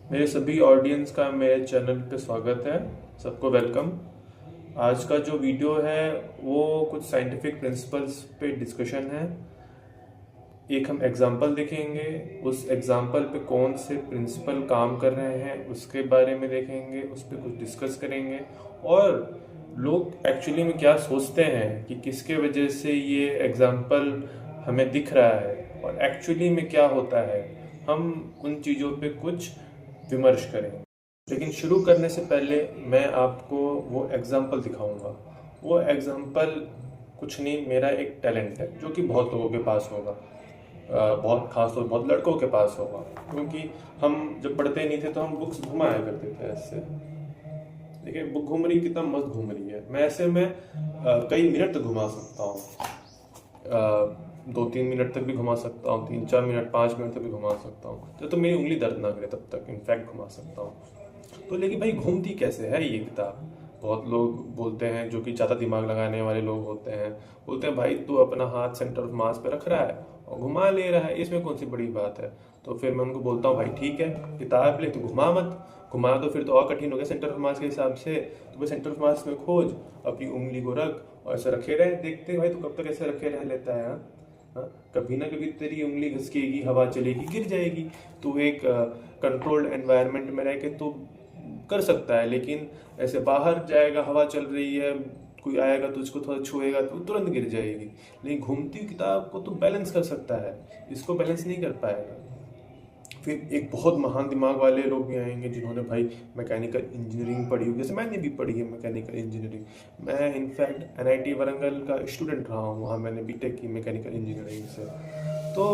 मेरे सभी ऑडियंस का मेरे चैनल पे स्वागत है। सबको वेलकम। आज का जो वीडियो है वो कुछ साइंटिफिक प्रिंसिपल्स पे डिस्कशन है। एक हम एग्जांपल देखेंगे, उस एग्जांपल पे कौन से प्रिंसिपल काम कर रहे हैं उसके बारे में देखेंगे, उस पर कुछ डिस्कस करेंगे और लोग एक्चुअली में क्या सोचते हैं कि किसके वजह से ये एग्जांपल हमें दिख रहा है और एक्चुअली में क्या होता है, हम उन चीज़ों पे कुछ विमर्श करेंगे। लेकिन शुरू करने से पहले मैं आपको वो एग्जाम्पल दिखाऊंगा। वो एग्जाम्पल कुछ नहीं, मेरा एक टैलेंट है जो कि बहुत लोगों के पास होगा, बहुत खास तौर बहुत लड़कों के पास होगा, क्योंकि हम जब पढ़ते नहीं थे तो हम बुक्स घुमाया करते थे ऐसे। देखिए बुक घूम रही, कितना मस्त घूम रही है। मैं ऐसे में कई मिनट तक घुमा सकता हूँ, 2-3 मिनट तक भी घुमा सकता हूँ, 3-4 मिनट 5 मिनट तक भी घुमा सकता हूँ, जब तो मेरी उंगली दर्द ना करे तब तक इनफैक्ट घुमा सकता हूँ। तो लेकिन भाई घूमती कैसे है ये किताब? बहुत लोग बोलते हैं, जो कि ज़्यादा दिमाग लगाने वाले लोग होते हैं, बोलते हैं भाई तू अपना हाथ सेंटर ऑफ मास पे रख रहा है और घुमा ले रहा है, इसमें कौन सी बड़ी बात है। तो फिर मैं उनको बोलता हूँ भाई ठीक है, किताब ले तो घुमा मत। घुमा तो फिर तो और कठिन हो गया सेंटर ऑफ मास के हिसाब से। तो भाई सेंटर ऑफ मास में खोज, अपनी उंगली को रख और ऐसे रखे रहे, देखते हैं भाई तू कब तक ऐसे रखे रह लेता है। हाँ? कभी ना कभी तेरी उंगली घसकेगी, हवा चलेगी, गिर जाएगी। तो एक कंट्रोल्ड एनवायरनमेंट में रह के तो कर सकता है, लेकिन ऐसे बाहर जाएगा, हवा चल रही है, कोई आएगा तो उसको थोड़ा छुएगा तो तुरंत गिर जाएगी। लेकिन घूमती हुई किताब को तो बैलेंस कर सकता है, इसको बैलेंस नहीं कर पाएगा। फिर एक बहुत महान दिमाग वाले लोग भी आएंगे जिन्होंने भाई मैकेनिकल इंजीनियरिंग पढ़ी हुई, जैसे मैंने भी पढ़ी है मैकेनिकल इंजीनियरिंग। मैं इनफैक्ट एनआईटी वारंगल का स्टूडेंट रहा हूँ, वहाँ मैंने बीटेक की मैकेनिकल इंजीनियरिंग से। तो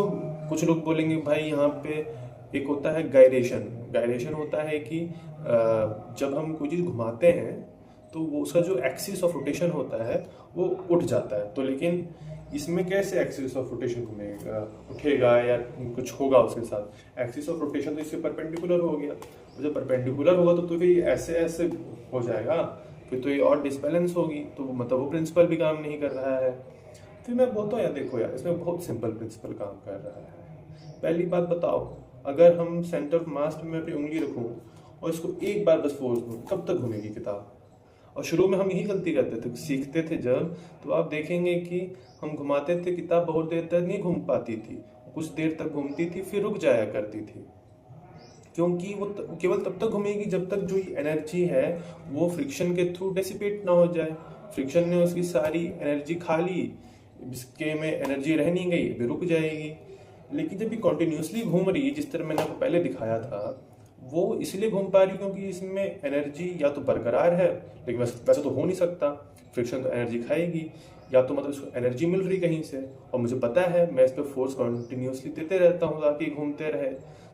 कुछ लोग बोलेंगे भाई यहाँ पे एक होता है गायरेशन। गायरेशन होता है कि जब हम कोई चीज़ घुमाते हैं तो वो उसका जो एक्सिस ऑफ रोटेशन होता है वो उठ जाता है। तो लेकिन इसमें कैसे एक्सिस ऑफ रोटेशन घूमेगा, उठेगा या कुछ होगा उसके साथ? एक्सिस ऑफ रोटेशन तो इससे परपेंडिकुलर हो गया, तो जब परपेंडिकुलर होगा तो फिर ऐसे ऐसे हो जाएगा, फिर तो ये और डिसबैलेंस होगी, तो मतलब वो प्रिंसिपल भी काम नहीं कर रहा है। फिर मैं बोलता हूँ यार देखो यार, इसमें बहुत सिंपल प्रिंसिपल काम कर रहा है। पहली बात बताओ, अगर हम सेंटर ऑफ मास पे मैं अपनी उंगली रखूँ और इसको एक बार बस फोर्स दूँ, कब तक घूमेगी किताब? और शुरू में हम यही गलती करते थे, सीखते थे जब, तो आप देखेंगे कि हम घुमाते थे किताब, बहुत देर तक नहीं घूम पाती थी, कुछ देर तक घूमती थी फिर रुक जाया करती थी। क्योंकि वो केवल तब तक घूमेगी जब तक जो एनर्जी है वो फ्रिक्शन के थ्रू डेसिपेट ना हो जाए। फ्रिक्शन ने उसकी सारी एनर्जी खा ली, इसके में एनर्जी रह नहीं गई, अभी रुक जाएगी। लेकिन जब ये कॉन्टिन्यूसली घूम रही है, जिस तरह मैंने आपको पहले दिखाया था, वो इसलिए घूम पा रही क्योंकि इसमें एनर्जी या तो बरकरार है, लेकिन वैसे तो हो नहीं सकता, फ्रिक्शन तो एनर्जी खाएगी, या तो मतलब इसको एनर्जी मिल रही कहीं से और मुझे पता है मैं इस पर फोर्स कॉन्टिन्यूसली देते रहता हूँ ताकि घूमते रहे।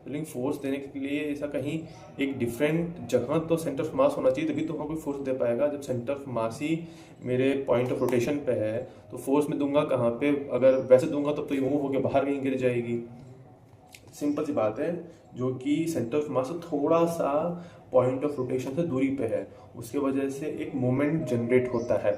लेकिन फोर्स देने के लिए ऐसा कहीं एक डिफरेंट जगह तो सेंटर ऑफ मास होना चाहिए, तभी तो वहाँ कोई फोर्स दे पाएगा। जब सेंटर ऑफ मास ही मेरे पॉइंट ऑफ रोटेशन पे है तो फोर्स में दूंगा कहाँ पे? अगर वैसे दूंगा तब तो ये मूव होकर बाहर कहीं गिर जाएगी। सिंपल सी बात है, जो कि सेंटर ऑफ मास थोड़ा सा पॉइंट ऑफ रोटेशन से दूरी पे है, उसके वजह से एक मोमेंट जनरेट होता है।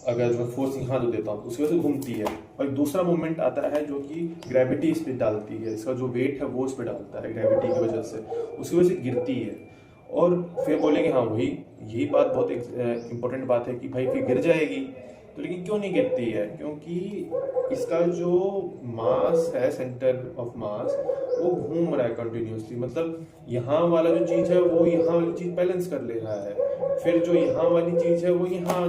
अगर मैं फोर्स यहाँ जो देता हूँ उसकी वजह से घूमती है, और एक दूसरा मोमेंट आता है जो कि ग्रेविटी इस पर डालती है, इसका जो वेट है वो इस पर डालता है ग्रेविटी की वजह से, उसकी वजह से गिरती है। और फिर बोलेंगे हाँ वही, यही बात बहुत इंपॉर्टेंट बात है कि भाई फिर गिर जाएगी। तो लेकिन क्यों नहीं गिरती है? क्योंकि इसका जो मास है, सेंटर ऑफ मास, वो घूम रहा है कंटिन्यूसली। मतलब यहाँ वाला जो चीज़ है वो यहाँ वाली चीज़ बैलेंस कर ले रहा है, फिर जो यहाँ वाली चीज़ है वो यहाँ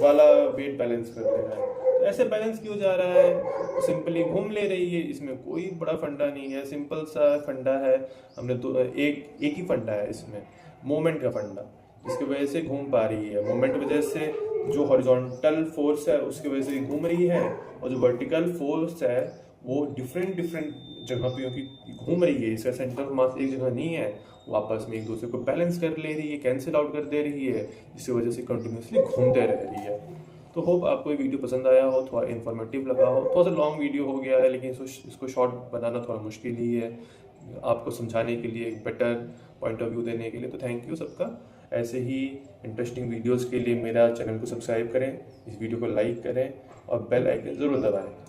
वाला वेट बैलेंस कर ले रहा है। तो ऐसे बैलेंस क्यों जा रहा है? सिंपली घूम ले रही है, इसमें कोई बड़ा फंडा नहीं है, सिंपल सा फंडा है। हमने तो एक ही फंडा है इसमें, मोमेंट का फंडा, जिसकी वजह से घूम पा रही है। मोमेंट की वजह से जो हॉरिजॉन्टल फोर्स है उसकी वजह से घूम रही है, और जो वर्टिकल फोर्स है वो डिफरेंट डिफरेंट जगह पे क्योंकि घूम रही है, इसका सेंटर ऑफ मास एक जगह नहीं है, वो आपस में एक दूसरे को बैलेंस कर ले रही है, कैंसिल आउट कर दे रही है, जिसकी वजह से कंटिन्यूसली घूमते रह रही है। तो होप आपको ये वीडियो पसंद आया हो, थोड़ा इन्फॉर्मेटिव लगा हो। थोड़ा सा लॉन्ग वीडियो हो गया है, लेकिन इसको शॉर्ट बनाना थोड़ा मुश्किल ही है, आपको समझाने के लिए, एक बेटर पॉइंट ऑफ व्यू देने के लिए। तो थैंक यू सबका। ऐसे ही इंटरेस्टिंग वीडियोस के लिए मेरा चैनल को सब्सक्राइब करें, इस वीडियो को लाइक करें और बेल आइकन ज़रूर दबाएं।